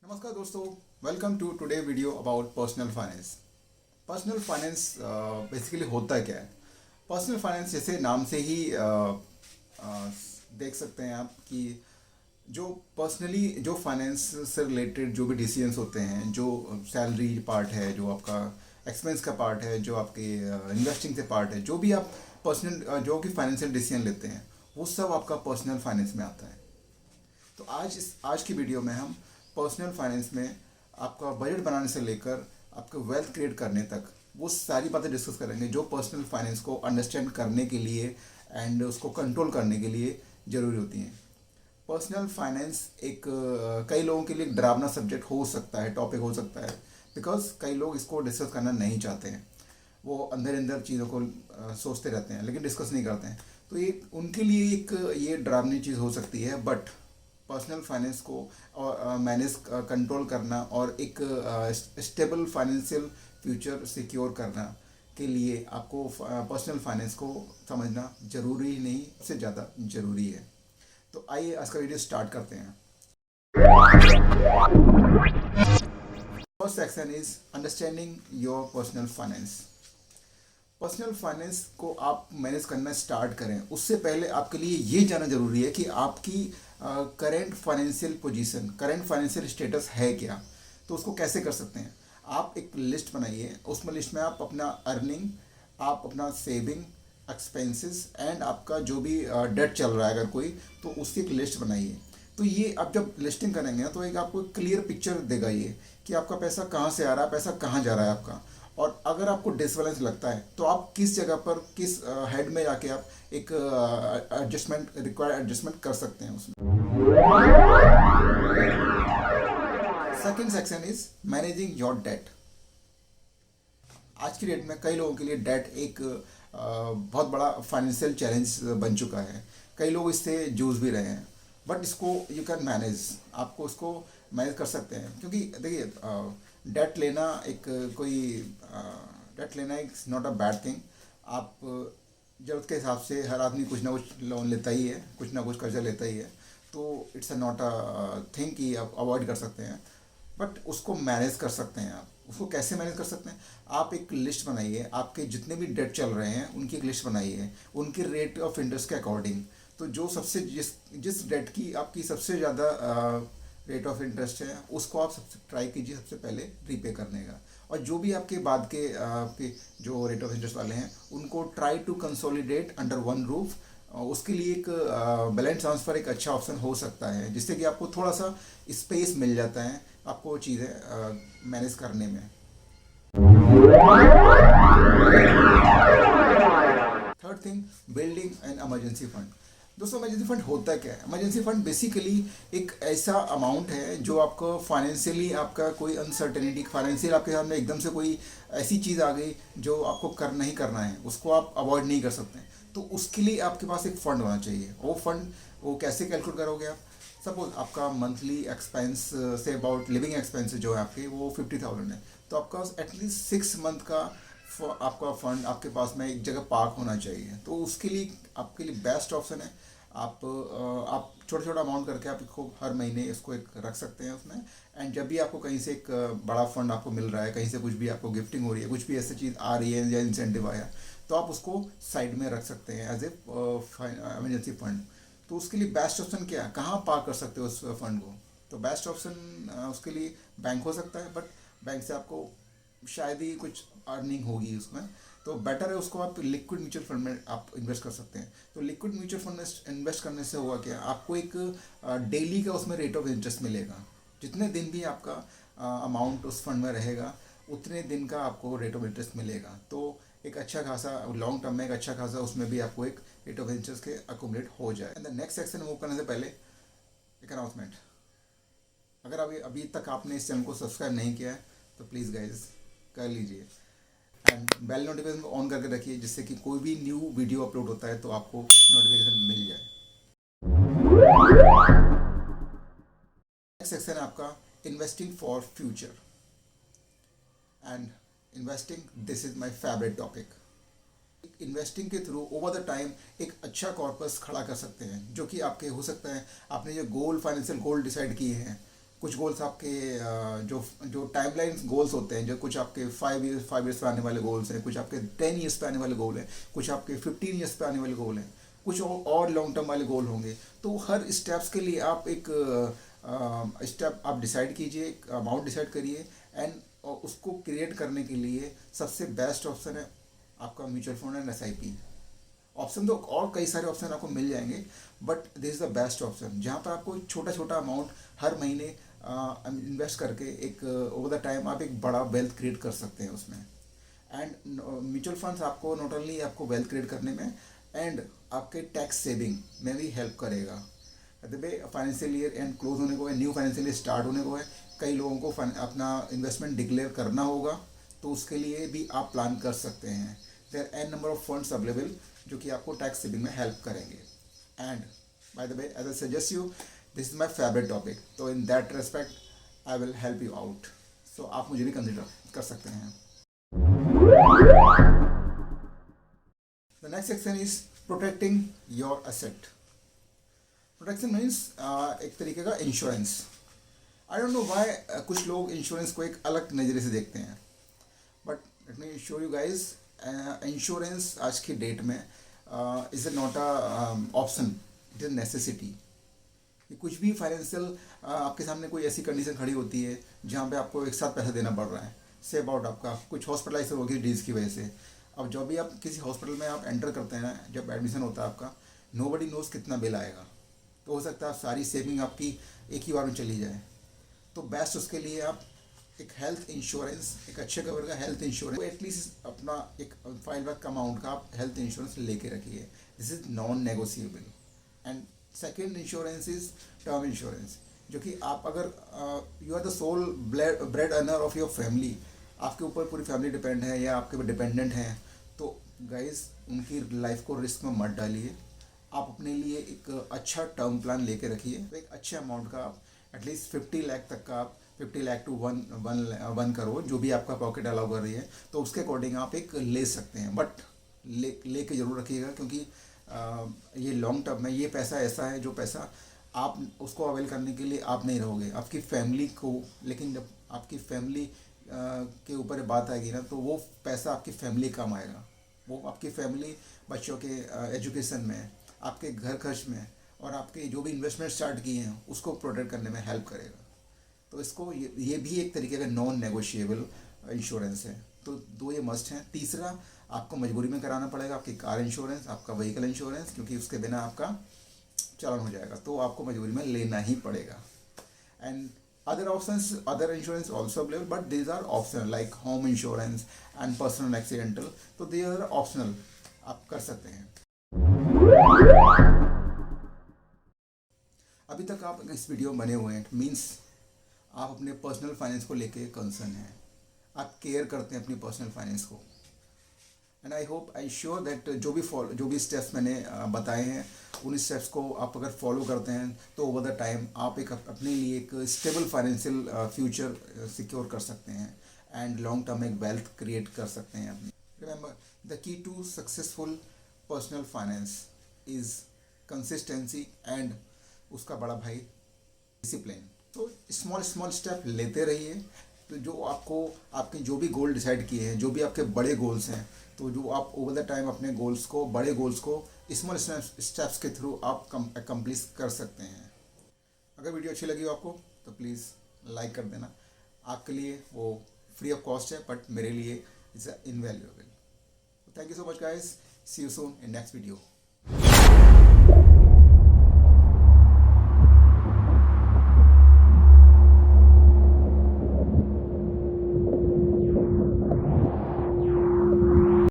नमस्कार दोस्तों, welcome to today video about personal finance. Personal finance basically होता क्या है? पर्सनल फाइनेंस जैसे नाम से ही देख सकते हैं आप कि जो पर्सनली जो फाइनेंस से रिलेटेड जो भी डिसीजंस होते हैं, जो सैलरी पार्ट है, जो आपका एक्सपेंस का पार्ट है, जो आपके इन्वेस्टिंग से पार्ट है, जो भी आप पर्सनल जो कि फाइनेंशियल डिसीजन लेते हैं, वो सब आपका पर्सनल फाइनेंस में आता है। तो आज की वीडियो में हम पर्सनल फाइनेंस में आपका बजट बनाने से लेकर आपका वेल्थ क्रिएट करने तक वो सारी बातें डिस्कस करेंगे जो पर्सनल फाइनेंस को अंडरस्टैंड करने के लिए एंड उसको कंट्रोल करने के लिए ज़रूरी होती हैं। पर्सनल फाइनेंस एक कई लोगों के लिए एक डरावना सब्जेक्ट हो सकता है, टॉपिक हो सकता है, बिकॉज कई लोग इसको डिस्कस करना नहीं चाहते हैं। वो अंदर अंदर चीज़ों को सोचते रहते हैं लेकिन डिस्कस नहीं करते हैं। तो ये उनके लिए एक ये डरावनी चीज़ हो सकती है। बट पर्सनल फाइनेंस को मैनेज कंट्रोल करना और एक स्टेबल फाइनेंशियल फ्यूचर सिक्योर करना के लिए आपको पर्सनल फाइनेंस को समझना ज़रूरी ही नहीं, सबसे ज़्यादा ज़रूरी है। तो आइए आज का वीडियो स्टार्ट करते हैं। First section is understanding your personal finance. Personal finance को आप मैनेज करना स्टार्ट करें उससे पहले आपके लिए ये जानना जरूरी है कि आपकी current financial position, current financial status है क्या। तो उसको कैसे कर सकते हैं? आप एक लिस्ट बनाइए, उसमें लिस्ट में आप अपना अर्निंग, आप अपना सेविंग, एक्सपेंसेस एंड आपका जो भी डेट चल रहा है अगर कोई, तो उसकी एक लिस्ट बनाइए। तो ये आप जब लिस्टिंग करेंगे ना तो एक आपको क्लियर पिक्चर देगा ये कि आपका पैसा कहाँ से आ रहा है, पैसा कहाँ जा रहा है आपका। और अगर आपको डिसबैलेंस लगता है तो आप किस जगह पर, किस हेड में जाके आप एक एडजस्टमेंट, रिक्वायर्ड एडजस्टमेंट कर सकते हैं उसमें। Second section is managing your debt. आज की डेट में कई लोगों के लिए डेट एक बहुत बड़ा फाइनेंशियल चैलेंज बन चुका है। कई लोग इससे जूझ भी रहे हैं, बट इसको यू कैन मैनेज, आपको उसको मैनेज कर सकते हैं। क्योंकि देखिए, डेट लेना एक कोई डेट लेना it's not a bad thing. आप जरूरत के हिसाब से हर आदमी कुछ ना कुछ लोन लेता ही है, कुछ ना कुछ कर्जा लेता ही है। तो it's a not a thing कि आप अवॉइड कर सकते हैं, बट उसको मैनेज कर सकते हैं। आप उसको कैसे मैनेज कर सकते हैं? आप एक लिस्ट बनाइए, आपके जितने भी डेट चल रहे हैं उनकी एक लिस्ट बनाइए, उनके रेट ऑफ इंटरेस्ट के अकॉर्डिंग। तो जो सबसे जिस जिस डेट की आपकी सबसे ज़्यादा रेट ऑफ इंटरेस्ट है उसको आप सबसे ट्राई कीजिए सबसे पहले रीपे करने का। और जो भी आपके बाद के आपके जो रेट ऑफ इंटरेस्ट वाले हैं उनको try to consolidate under one roof. उसके लिए एक बैलेंस ट्रांसफ़र एक अच्छा ऑप्शन हो सकता है, जिससे कि आपको थोड़ा सा स्पेस मिल जाता है आपको चीज़ें मैनेज करने में। Third thing, building an emergency fund. दोस्तों, इमरजेंसी फंड होता क्या है? इमरजेंसी फंड बेसिकली एक ऐसा अमाउंट है जो आपको फाइनेंशियली, आपका कोई अनसर्टेनिटी, फाइनेंशियल आपके सामने एकदम से कोई ऐसी चीज़ आ गई जो आपको कर नहीं करना है, उसको आप अवॉइड नहीं कर सकते। तो उसके लिए आपके पास एक फ़ंड होना चाहिए। वो फंड वो कैसे कैलकुलेट करोगे आप? सपोज आपका monthly expense say about living expense जो है आपके वो 50,000 है, तो आपका एटलीस्ट 6 मंथ का आपका फंड आपके पास में एक जगह पार्क होना चाहिए। तो उसके लिए आपके लिए बेस्ट ऑप्शन है आप छोटा छोटा अमाउंट करके आप इसको हर महीने इसको एक रख सकते हैं उसमें। एंड जब भी आपको कहीं से एक बड़ा फंड आपको मिल रहा है, कहीं से कुछ भी आपको गिफ्टिंग हो रही है, कुछ भी ऐसी चीज़ आ रही है या इंसेंटिव आया, तो आप उसको साइड में रख सकते हैं एज ए इमरजेंसी फंड। तो उसके लिए बेस्ट ऑप्शन क्या है, कहाँ पार्क कर सकते हो उस फंड को? तो बेस्ट ऑप्शन उसके लिए बैंक हो सकता है, बट बैंक से आपको शायद ही कुछ अर्निंग होगी उसमें। तो बेटर है उसको आप लिक्विड म्यूचुअल फंड में आप इन्वेस्ट कर सकते हैं। तो लिक्विड म्यूचुअल फंड में इन्वेस्ट करने से होगा क्या, आपको एक डेली का उसमें रेट ऑफ इंटरेस्ट मिलेगा। जितने दिन भी आपका अमाउंट उस फंड में रहेगा उतने दिन का आपको रेट ऑफ इंटरेस्ट मिलेगा। तो एक अच्छा खासा लॉन्ग टर्म में एक अच्छा खासा उसमें भी आपको एक रेट ऑफ इंटरेस्ट के अकोमोडेट हो जाए। And the next section move करने से पहले एक अनाउंसमेंट। अगर अभी अभी तक आपने इस चैनल को सब्सक्राइब नहीं किया है तो प्लीज़ गाइज कर लीजिए एंड बेल नोटिफिकेशन को ऑन करके रखिए, जिससे कि कोई भी न्यू वीडियो अपलोड होता है तो आपको नोटिफिकेशन मिल जाए। नेक्स्ट सेक्शन है आपका investing for future and investing, this is my favourite topic. Investing के थ्रू ओवर द टाइम एक अच्छा कॉर्पस खड़ा कर सकते हैं, जो कि आपके हो सकता है आपने जो गोल, फाइनेंशियल गोल डिसाइड किए हैं, कुछ गोल्स आपके जो जो टाइमलाइन गोल्स होते हैं, जो कुछ आपके 5 ईयर्स पे आने वाले गोल्स हैं, कुछ आपके 10 ईयर्स पे आने वाले गोल हैं, कुछ आपके 15 ईयर्स पे आने वाले गोल हैं, कुछ और लॉन्ग टर्म वाले गोल होंगे। तो हर स्टेप्स के लिए आप एक स्टेप आप डिसाइड कीजिए, एक अमाउंट डिसाइड करिए, एंड उसको क्रिएट करने के लिए सबसे बेस्ट ऑप्शन है आपका mutual fund and SIP। Option तो और कई सारे ऑप्शन आपको मिल जाएंगे, but this is the best option, जहाँ पर आपको छोटा छोटा अमाउंट हर महीने इन्वेस्ट करके एक ओवर द टाइम आप एक बड़ा वेल्थ क्रिएट कर सकते हैं उसमें। एंड म्यूचुअल फंड्स आपको नॉट ओनली आपको वेल्थ क्रिएट करने में एंड आपके टैक्स सेविंग में भी हेल्प करेगा। फाइनेंशियल ईयर एंड क्लोज होने को है, न्यू फाइनेंशियल ईयर स्टार्ट होने को है, कई लोगों को अपना इन्वेस्टमेंट डिक्लेयर करना होगा, तो उसके लिए भी आप प्लान कर सकते हैं। There an number of funds available जो कि आपको टैक्स सेविंग में हेल्प करेंगे। And by the way as I suggest you, this is my favourite topic, तो in that respect I will help you out. So आप मुझे भी consider कर सकते हैं। The next section is protecting your asset. Protection means एक तरीके का insurance. I don't know why कुछ लोग इंश्योरेंस को एक अलग नज़रिए से देखते हैं, but let me show you guys, insurance आज की डेट में is not a option, it is necessity. कुछ भी फाइनेंशियल आपके सामने कोई ऐसी कंडीशन खड़ी होती है जहाँ पे आपको एक साथ पैसा देना पड़ रहा है, से अबाउट आपका कुछ हॉस्पिटलाइज होगी डिजीज़ की वजह से। अब जब भी आप किसी हॉस्पिटल में आप एंटर करते हैं, जब एडमिशन होता है आपका, नोबडी नोज़ कितना बिल आएगा, तो हो सकता है सारी सेविंग आपकी एक ही बार में चली जाए। तो बेस्ट उसके लिए आप एक हेल्थ इंश्योरेंस, एक अच्छे कवर का हेल्थ इंश्योरेंस, एटलीस्ट अपना एक 5 लाख का अमाउंट का आप हेल्थ इंश्योरेंस लेके रखिए। This is non negotiable. And second insurance is term insurance, जो कि आप अगर you are the sole bread earner of your family, आपके ऊपर पूरी फैमिली डिपेंड है या आपके ऊपर डिपेंडेंट हैं, तो गाइज उनकी लाइफ को रिस्क में मत डालिए। आप अपने लिए एक अच्छा टर्म प्लान लेके रखिए, तो एक अच्छे अमाउंट का आप एटलीस्ट 50 लाख तक का, आप 50 लाख टू 1 करोड़ जो भी आपका पॉकेट अलाउ कर रही है, तो उसके अकॉर्डिंग आप एक ले सकते हैं। बट ले के ज़रूर रखिएगा, क्योंकि ये लॉन्ग टर्म में ये पैसा ऐसा है जो पैसा आप उसको अवेल करने के लिए आप नहीं रहोगे, आपकी फैमिली को। लेकिन जब आपकी फैमिली के ऊपर बात आएगी ना, तो वो पैसा आपकी फैमिली काम आएगा, वो आपकी फैमिली बच्चों के एजुकेशन में, आपके घर खर्च में, और आपके जो भी इन्वेस्टमेंट स्टार्ट किए हैं उसको प्रोटेक्ट करने में हेल्प करेगा। तो इसको ये भी एक तरीके का नॉन नेगोशिएबल इंश्योरेंस है। तो दो ये मस्ट हैं। तीसरा आपको मजबूरी में कराना पड़ेगा आपकी कार इंश्योरेंस, आपका व्हीकल इंश्योरेंस, क्योंकि उसके बिना आपका चालान हो जाएगा, तो आपको मजबूरी में लेना ही पड़ेगा। And other options, other insurance also available, but these are optional, like home insurance and personal accidental, तो दे आर ऑप्शनल, आप कर सकते हैं। अभी तक आप इस वीडियो में बने हुए हैं, मीन्स आप अपने पर्सनल फाइनेंस को लेके कंसर्न हैं, आप केयर करते हैं अपनी पर्सनल फाइनेंस को। And I hope, I sure that जो भी स्टेप्स मैंने बताए हैं, उन स्टेप्स को आप अगर फॉलो करते हैं तो ओवर द टाइम आप एक अपने लिए एक स्टेबल फाइनेंशियल फ्यूचर सिक्योर कर सकते हैं, एंड लॉन्ग टर्म एक वेल्थ क्रिएट कर सकते हैं अपनी। Remember, the key to successful personal finance is consistency and उसका बड़ा भाई डिसिप्लिन। तो स्मॉल स्टेप लेते रहिए, तो जो आपको आपके जो भी गोल डिसाइड किए हैं, जो भी आपके बड़े गोल्स हैं, तो जो आप ओवर द टाइम अपने गोल्स को, बड़े गोल्स को स्मॉल स्टेप्स के थ्रू आप अकम्प्लिश कर सकते हैं। अगर वीडियो अच्छी लगी हो आपको, तो प्लीज़ लाइक कर देना। आपके लिए वो फ्री ऑफ कॉस्ट है, बट मेरे लिए it's invaluable. Thank you so much guys, see you soon in next video.